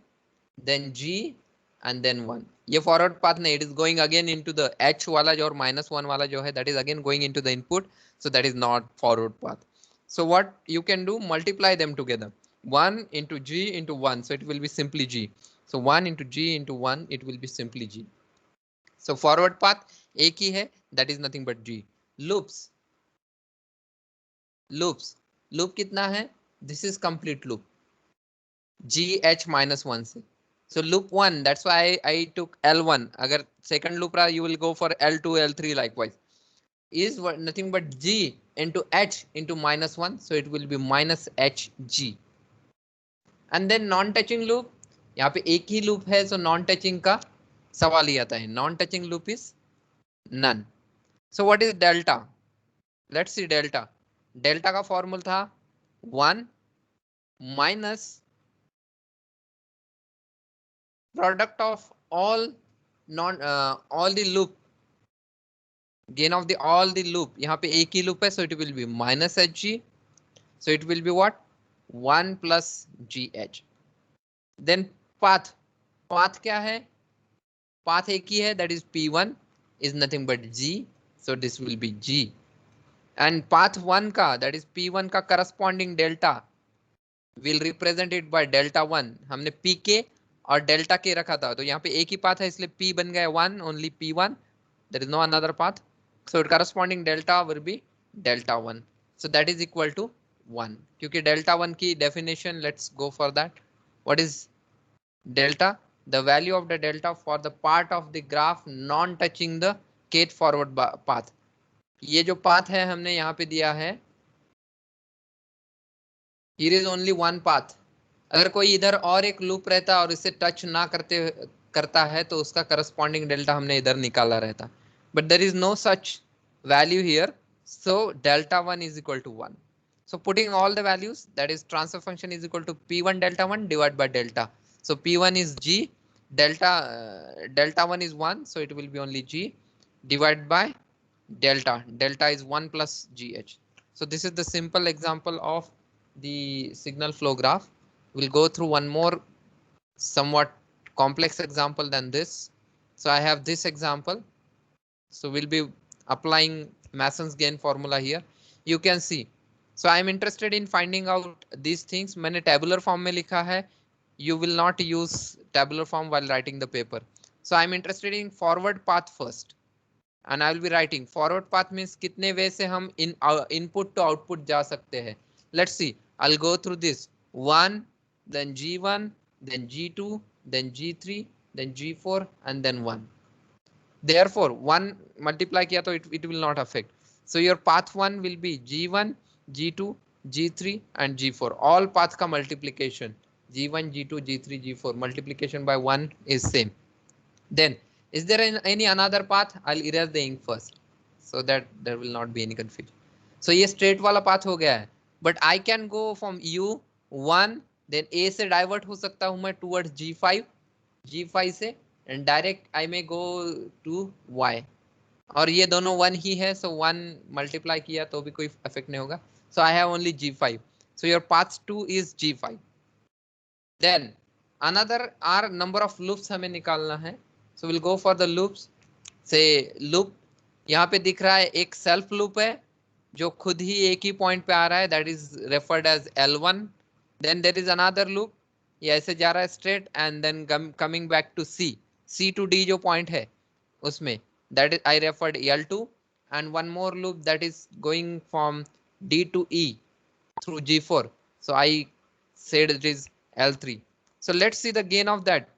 then G, and then 1. ये forward path नहीं, it is going again into the H वाला जो और -1 वाला जो है, that is again going into the input. So that is not forward path. So what you can do, multiply them together. 1 into G into 1, so it will be simply G. So 1 into G into 1, it will be simply G. So forward path एक ही है, that is nothing but G. Loops. Loop कितना है? This is complete loop. GH -1 से. So loop 1, that's why I took L1. अगर second loop रहा, you will go for L2, L3 likewise. Is nothing but G into H into -1, so it will be -HG. And then non-touching loop, यहाँ पे एक ही loop है, so non-touching का सवाल ही आता है. Non-touching loop is none. So what is delta? Let's see delta. Delta का formula था 1 minus product of all the loop gain of the all the loop, यहाँ पे एक ही loop है, so it will be minus hg, so it will be what 1 plus gh. then path क्या है, path एक ही है, that is p1 is nothing but g, so this will be g. and path 1 का, that is p1 का corresponding delta will represent it by delta 1. हमने pk और delta के रखा था, तो यहाँ पे एक ही पाथ है, इसलिए p बन गया 1, only p1, there is no another path, so corresponding delta will be delta 1, so that is equal to 1. क्योंकि delta 1 की definition, let's go for that. what is delta? the value of the delta for the part of the graph non touching the kth forward path. ये जो path है हमने यहाँ पे दिया है, here is only one path. अगर कोई इधर और एक लूप रहता और इसे टच ना करता है तो उसका करस्पॉन्डिंग डेल्टा हमने इधर निकाला रहता, but there is no such value here, so delta 1 is equal to 1. so putting all the values, that is transfer function is equal to p1 delta 1 divided by delta. so p1 is g, delta 1 is 1, so it will be only g divided by delta is 1 plus gh. so this is the simple example of the signal flow graph. We'll go through one more somewhat complex example than this. So I have this example. So we'll be applying Mason's gain formula here. You can see. So I'm interested in finding out these things. मैंने tabular form में लिखा है. You will not use tabular form while writing the paper. So I'm interested in forward path first. And I will be writing forward path means कितने way से हम input to output जा सकते हैं. Let's see. I'll go through this. 1, then G1, then G2, then G3, then G4, and then 1. Therefore, 1 multiply किया तो it will not affect. So your path 1 will be G1, G2, G3, and G4. All path का multiplication. G1, G2, G3, G4 multiplication by 1 is same. Then, is there any another path? I'll erase the ink first, so that there will not be any confusion. So ये straight वाला path हो गया है. But I can go from U1, then A से divert हो सकता हूँ मैं towards G5 से, and direct I may go to Y. और ये दोनों 1 ही है, so 1 multiply किया तो भी कोई effect नहीं होगा. So I have only G5. So your path 2 is G5. Then another R number of loops हमें निकालना है. So we'll go for the loops. Say loop, यहाँ पे दिख रहा है एक self loop है जो खुद ही एक ही point पे आ रहा है, that is referred as L1. Then there is another loop, ये ऐसे जा रहा है straight and then coming back to C to D जो point है उसमें, that is I referred L2. and one more loop that is going from D to E through G4, so I said it is L3. so let's see the gain of that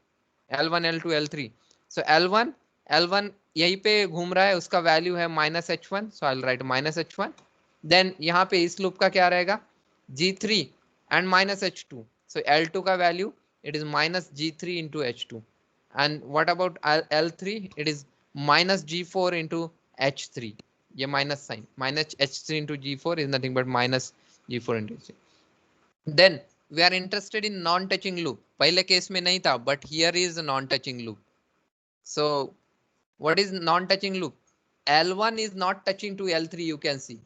L1, L2, L3. so L1 यहीं पे घूम रहा है, उसका value है -h1, so I'll write -h1. then यहाँ पे इस लूप का क्या रहेगा, G3 and -h2, so L2 का value it is -G3 into h2. and what about L3? it is -G4 into h3. ये minus sign, -h3 into G4 is nothing but -G4 into h3. then we are interested in non-touching loop. पहले case में नहीं था, but here is a non-touching loop. so what is non-touching loop? L1 is not touching to L3, you can see.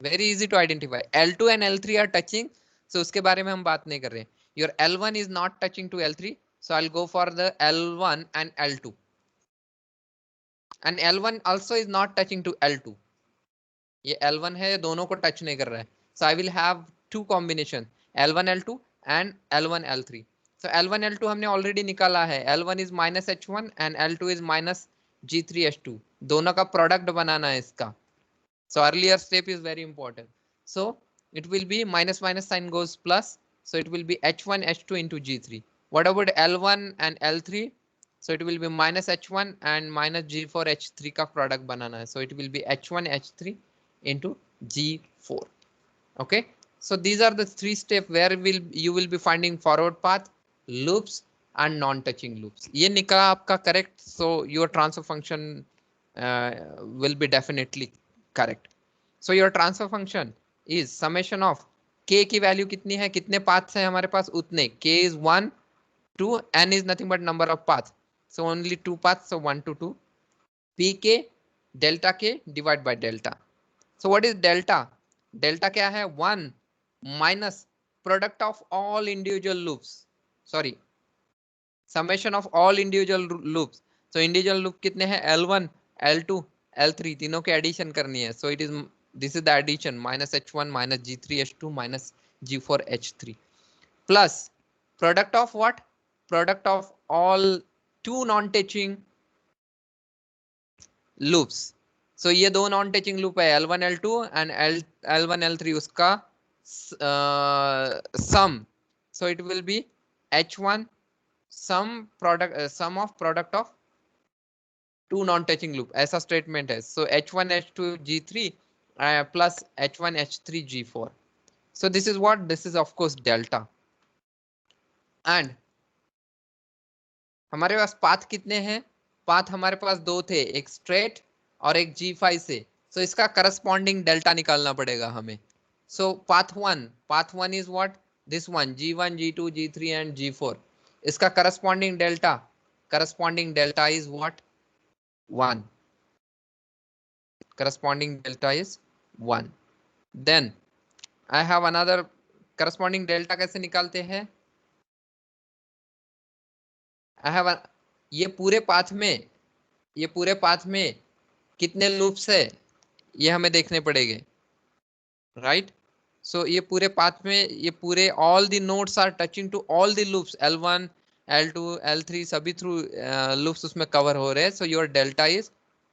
very easy to identify. L2 and L3 are touching, so उसके बारे में हम बात नहीं कर रहे हैं. your L1 is not touching to L3, so I'll go for the L1 and L2. and L1 also is not touching to L2. ये L1 है, दोनों को टच नहीं कर रहा है, so I will have two combination L1 L2 and L1 L3. so L1 L2 हमने already निकाला है. L1 is -h1 and L2 is -G3 h2. दोनों का प्रोडक्ट बनाना है इसका. so earlier step is very important. so it will be minus sign goes plus, so it will be h1 h2 into G3. what about L1 and L3? so it will be -h1 and -G4 h3 का product बनाना है, so it will be h1 h3 into G4. okay, so these are the 3 steps where you will be finding forward path, loops and non-touching loops. ये निकला आपका correct, so your transfer function will be definitely correct. so your transfer function is summation of k की value कितनी है, कितने paths हैं हमारे पास, उतने. k is 1 2, n is nothing but number of paths, so only 2 paths, so 1 to 2. pk delta के divide by delta. So what is delta? Delta क्या है? 1 minus product of all individual loops, sorry summation of all individual loops. So individual loop कितने हैं? L1, L2, L3 तीनों के addition करनी है. So it is, this is the addition, minus H1 minus G3 H2 minus G4 H3 plus product of what? Product of all two non touching loops. So ये दो non touching loop है L1 L2 and L1 L3, उसका sum. So it will be H1 sum of product of two non-touching loop, ऐसा statement है. So H1 H2 G3 plus H1 H3 G4. So this is what? This is of course delta. And हमारे पास path कितने हैं? Path हमारे पास दो थे, एक straight और एक G5 से. So इसका करस्पॉन्डिंग डेल्टा निकालना पड़ेगा हमें. So path 1 is what? This one, G1 G2 G3 and G4. इसका corresponding delta is what? 1. Corresponding delta is 1. Then I have another corresponding delta. कैसे निकालते हैं? I have ये पूरे पाथ में कितने लूप्स है ये हमें देखने पड़ेंगे, राइट? सो ये पूरे पाथ में ये पूरे all the nodes are touching to all the loops L1 L2 L3 सभी थ्रू लूप्स उसमें कवर हो रहे हैं. So your delta is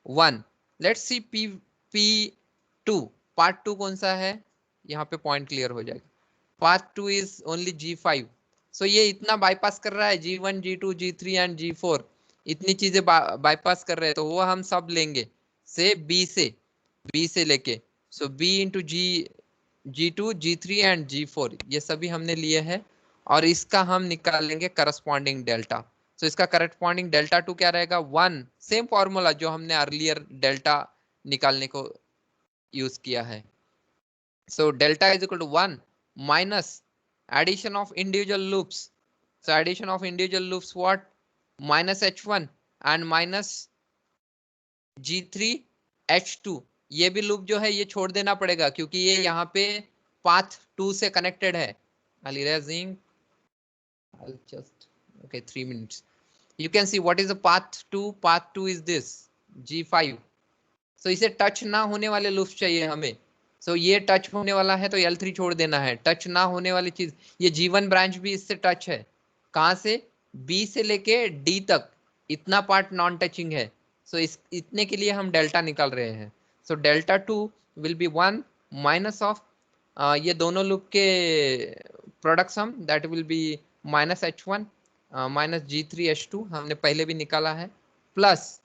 1. Let's see P2. Part 2 कौन सा है? यहाँ पे पॉइंट क्लियर हो जाएगा. Part 2 is only G5. सो ये इतना बाईपास कर रहा है, G1 G2 G3 and G4 इतनी चीजें बाईपास कर रहे हैं. तो वो हम सब लेंगे से B से लेके. सो B into G2 G3 and G4 ये सभी हमने लिए हैं और इसका हम निकालेंगे करस्पॉन्डिंग डेल्टा. सो इसका करस्पॉन्डिंग डेल्टा 2 क्या रहेगा? 1. सेम फॉर्मूला जो हमने अर्लियर डेल्टा निकालने को यूज किया है. So delta is equal to 1 minus addition of individual loops. So addition of individual loops what? Minus H1 and minus G3 H2. ये भी लूप जो है ये छोड़ देना पड़ेगा क्योंकि ये यहाँ पे पाथ 2 से कनेक्टेड है. I'll erasing. I'll just, okay, 3 minutes. You can see what is the path 2. Path 2 is this G5. So इसे टच ना होने वाले लूप्स चाहिए हमें. So ये टच होने वाला है तो L3 छोड़ देना है. टच ना होने वाली चीज, ये G1 ब्रांच भी इससे टच है. कहां से? B से लेके D तक इतना पार्ट नॉन टचिंग है. So इतने के लिए हम डेल्टा निकाल रहे हैं. So delta 2 will be 1 minus of ये दोनों लूप के product sum, that will be minus H1 minus G3 H2 हमने पहले भी निकाला है, प्लस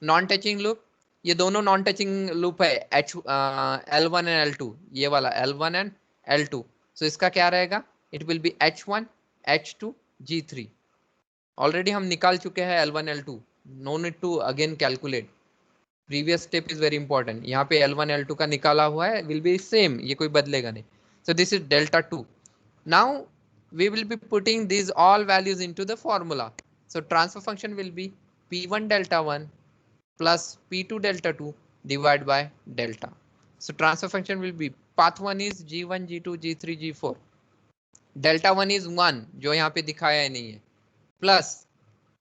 नॉन टचिंग लूप. ये दोनों नॉन टचिंग लूप है L1 एंड L2, ये वाला L1 एंड L2. सो इसका क्या रहेगा? It will be H1 H2 G3. Already हम निकाल चुके हैं L1 L2, no need to again calculate. Previous step is very important. यहाँ पे L1 L2 का निकाला हुआ है, विल बी सेम, ये कोई बदलेगा नहीं. So this is delta 2. Now we will be putting these all values into the formula. So transfer function will be P1 delta 1 plus P2 delta 2 divided by delta. So transfer function will be path 1 is G1 G2 G3 G4. Delta 1 is 1 जो यहाँ पे दिखाया ही नहीं है, plus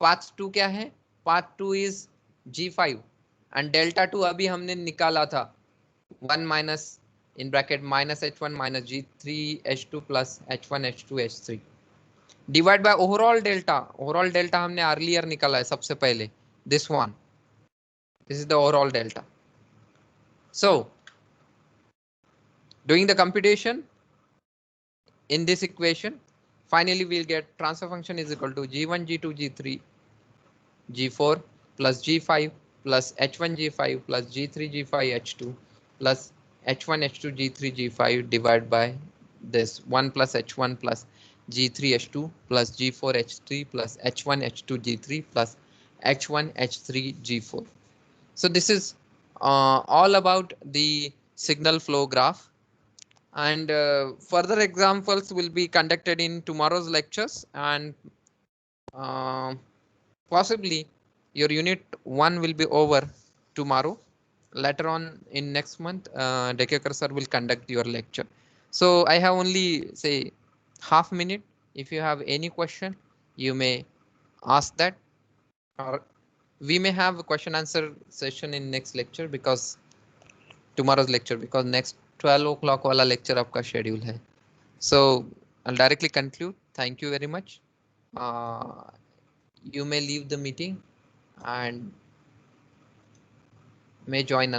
path 2 क्या है? path 2 is G5 and delta 2 अभी हमने निकाला था 1 minus in bracket minus H1 minus G3 H2 plus H1 H2 H3 divide by overall delta. overall delta हमने earlier निकाला है सबसे पहले, this one, this is the overall delta. So doing the computation in this equation, finally we'll get transfer function is equal to G1 G2 G3 G4 plus G5 plus H1 G5 plus G3 G5 H2 plus H1 H2 G3 G5 divided by this 1 plus H1 plus G3 H2 plus G4 H3 plus H1 H2 G3 plus H1 H3 G4. So this is all about the signal flow graph, and further examples will be conducted in tomorrow's lectures, and possibly your unit 1 will be over tomorrow. later on in next month, Dekekar sir will conduct your lecture. So I have only say half minute. If you have any question, you may ask that, or we may have a question answer session in next lecture, because tomorrow's lecture, because next 12 o'clock वाला lecture आपका schedule है. So I'll directly conclude. Thank you very much. You may leave the meeting and may join another.